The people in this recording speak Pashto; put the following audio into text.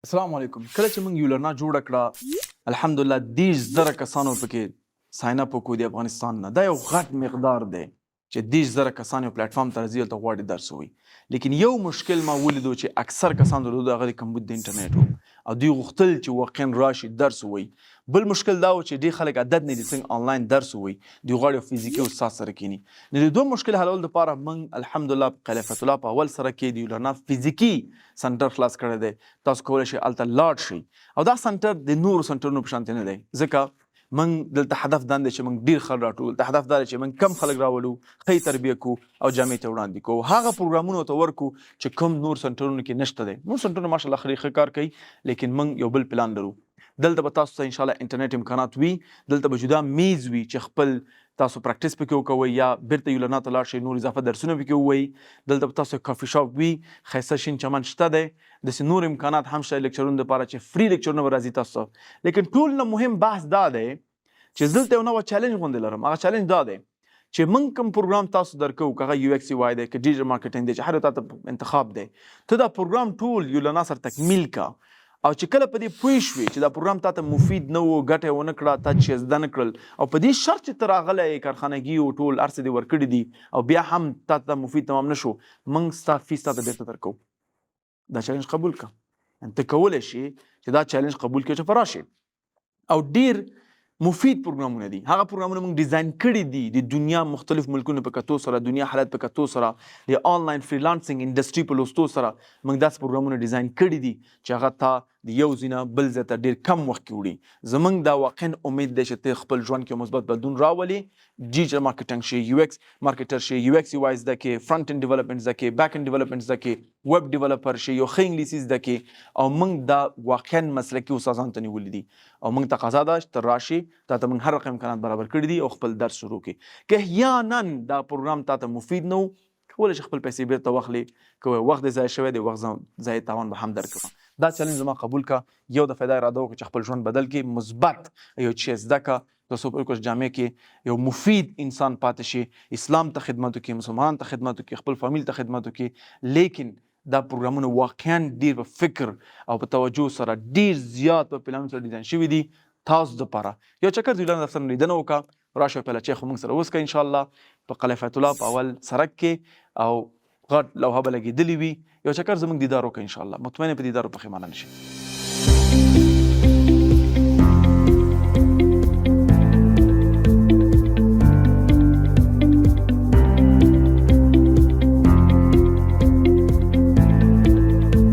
السلام علیکم. کله چې موږ یو لرنا جوړه کړه الحمدلله 10,000 کسانو پکې ساين اپ وکړو د افغانستان نه. دا یو غټ مقدار دی چې 10,000 کسان یو پلیټ فارم ته راځي هلته غواړي درس ووایي. لیکن یو مشکل ما ولیدو چې اکثر کسان درلود هغه د کمبود د انټرنیټ و او دوی غوښتل چې واقعا راشي درس ووایي. بل مشکل دا و چې ډېر خلک عادت نه دي څنګه آنلاین درس ووایي، دوی غواړي فزیکي استاد سره کینی. نو د دوه مشکل حلول دپاره موږ الحمدلله په قلعه فتح الله په اول سره کې د یو لرنا فزیکي سنټر خلاص کړی دی. تاسو کولی شئ هلته لاړ شئ او دا سنټر د نورو سنټرونو په شانتې نه دی، ځکه موږ دلته هدف دا دی چې موږ ډېر خلک راټول، د هدف دا دی چې موږ کم خلک راولو، ښه تربیه کړو او جامعې ته وړاندې کړو، هغه پروګرامونو ته ورکړو چې کوم نور سنټرونو کې نشته دی. نور سنټرونه ماشاءالله ښه کار کوي، لیکن موږ یو بل پلان لرو. دلته به تاسو ته انشاءالله انټرنیټ امکانات وي، دلته به جدا میز وي چې خپل تاسو پریکټس پکې وکوئ یا بیرته یو لرنا ته لاړ شئ نور اضافه درسونه پکې ووایي. دلته به تاسو کافي شاپ وي، ښایسته شین چمن شته دی، داسې نور امکانات هم شته لیکچرونو دپاره چې فری لیکچرونه به راځي تاسو ته. لیکن ټول نه مهم بحث دا دی چې دلته یو نوی چیلنج غوندې لرم. هغه چیلنج دا دی چې موږ کوم پروګرام تاسو درکوو، که هغه یو ایکس ای واي دی، که ډیجیټل مارکیټینګ دی، چې هر یو تاته انتخاب دی، ته دا پروګرام ټول یو لرنا سره تکمیل کا او چې کله په دې پوه شوې چې دا پروګرام تاته مفید نه و، ګټه یې ونه کړه، تا چې زده نه کړل او په دې شرط چې ته راغلی کارخانګي او ټول هر څه دې ورکړي دي او بیا هم تاته مفید تمام نه شو، موږ ستا فیس تاته بیرته درکوو. دا چیلنج قبول کړه. ته کولی شي چې دا چیلنج قبول کړې چې فراشي او ډیر مفید پروګرامونه دي. هغه پروګرامونه موږ ډیزاین کړي دي د دنیا مختلف ملکونو په کتو سره، دنیا حالت په کتو سره، د آنلاین فریلانسینګ انډسټري په لوستو سره موږ داسې پروګرامونه ډیزاین کړي دي چې هغه تا د یو ځای نه بل ځای ته ډېر کم وخت کې وړي. زموږ دا واقعا امید دی چې ته خپل ژوند کې مثبت بدلون راولي. ډیجیټل مارکیټینګ شي، یو ایکس مارکیټر شي، یو ایکس ای واي زده کړې، فرنٹ اینډ ډیولپمنټ زده کړې، بیک اینډ ډیولپمنټ زده کړې، ویب ډیولپر شي، یو ښه انګلیسي زده کړې او موږ دا واقعا مسلکي استادان ته نیولي دي او موږ تقاضا ده چې ته راشي، تاته موږ هر رقم امکانات برابر کړي دي او خپل درس شروع کړي. که احیانا دا پروګرام تاته مفید نه و، کولی شي خپل پیسې بیرته واخلي، که وخت دې ضایع شوی دی، وخت ضایع تاوان به هم درکړم. دا چیلنج زما قبول کا. یو دفعه دا اراده وکړه چې خپل ژوند بدل کړي، مثبت یو شی زده کړه، تاسو په کوم جامعه کې یو مفید انسان پاتې شي، اسلام ته خدمت وکړي، مسلمانانو ته خدمت وکړي، خپل فامیل ته خدمت وکړي. لیکن دا پروګرامونه واقعا ډیر په فکر او په توجه سره ډیر زیات په پلان سره ډیزاین شوي دي تاسو دپاره. یو چکر د ویلان دفتر نه لیدنه وکړه، راشه پهله چای خو موږ سره وڅښه انشاءالله په قلعه فتح الله په اول سړک کې او غټ لوحه به لګېدلې وي. یو چکر زموږ دیدار وکړه انشاءالله، مطمئن په دیدار پښیمانه نه شي.